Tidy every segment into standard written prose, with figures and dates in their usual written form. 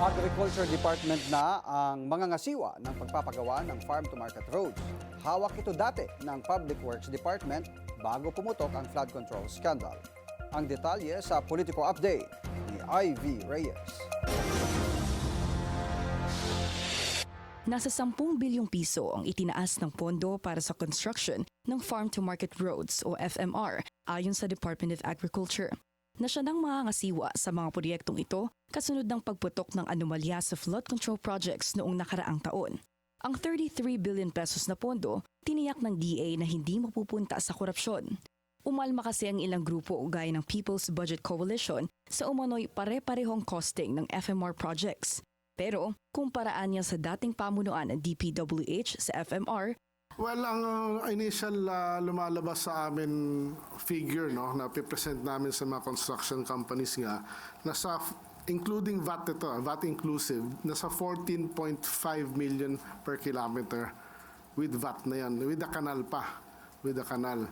Agriculture Department na ang mangangasiwa ng pagpapagawa ng farm-to-market roads. Hawak ito dati ng Public Works Department bago pumutok ang flood control scandal. Ang detalye sa Politico Update ni Ivy Reyes. Nasa 10 bilyong piso ang itinaas ng pondo para sa construction ng Farm-to-Market Roads o FMR ayon sa Department of Agriculture. Na siya nang mangangasiwa sa mga proyektong ito kasunod ng pagputok ng anomalya sa flood control projects noong nakaraang taon. Ang 33 billion pesos na pondo, tiniyak ng DA na hindi mapupunta sa korupsyon. Umalma kasi ang ilang grupo gaya ng People's Budget Coalition sa umano'y pare-parehong costing ng FMR projects. Pero kumparaan niya sa dating pamunuan ng DPWH sa FMR, Well, ang initial lumalabas sa amin figure na pipresent namin sa mga construction companies nga, nasa, including VAT ito, VAT inclusive, nasa 14.5 million per kilometer with VAT na yan, with the canal pa, with the canal.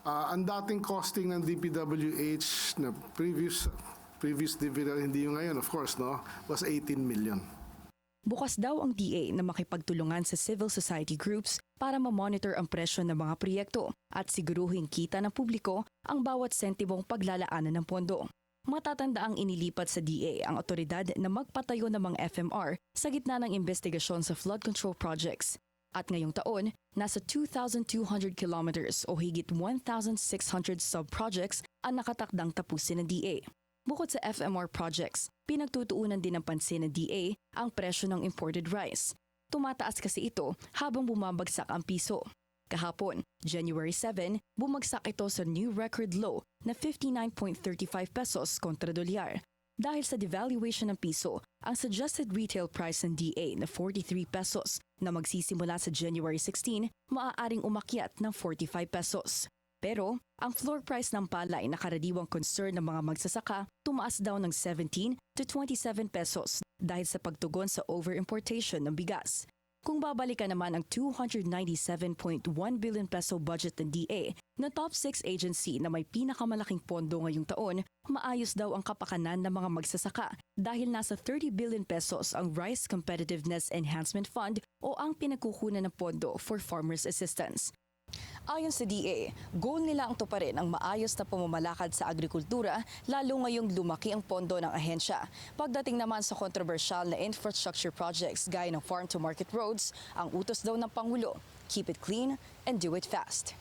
Ang dating costing ng DPWH na previous dividend, hindi yung ngayon, of course, was 18 million. bukas daw ang DA na makipagtulungan sa civil society groups para ma-monitor ang presyo ng mga proyekto at siguruhin kita ng publiko ang bawat sentimong paglalaanan ng pondo. Matatanda ang inilipat sa DA ang otoridad na magpatayo ng mga FMR sa gitna ng investigasyon sa flood control projects. At ngayong taon, nasa 2,200 kilometers o higit 1,600 sub-projects ang nakatakdang tapusin ng DA. Bukod sa FMR projects, pinagtutuunan din ng pansin ng DA ang presyo ng imported rice. Tumataas kasi ito habang bumabagsak ang piso. Kahapon, January 7, bumagsak ito sa new record low na 59.35 pesos kontra dolyar. Dahil sa devaluation ng piso, ang suggested retail price ng DA na 43 pesos na magsisimula sa January 16, maaaring umakyat ng 45 pesos. Pero, ang floor price ng palay na karaniwang concern ng mga magsasaka tumaas daw ng 17 to 27 pesos dahil sa pagtugon sa over-importation ng bigas. Kung babalikan naman ang 297.1 billion peso budget ng DA na top 6 agency na may pinakamalaking pondo ngayong taon, maayos daw ang kapakanan ng mga magsasaka dahil nasa 30 billion pesos ang Rice Competitiveness Enhancement Fund o ang pinagkukunan ng pondo for farmers' assistance. Ayon sa DA, goal nila ang tuparin ang maayos na pamamalakad sa agrikultura lalo ngayong lumaki ang pondo ng ahensya. Pagdating naman sa kontrobersyal na infrastructure projects gaya ng farm-to-market roads, ang utos daw ng Pangulo, keep it clean and do it fast.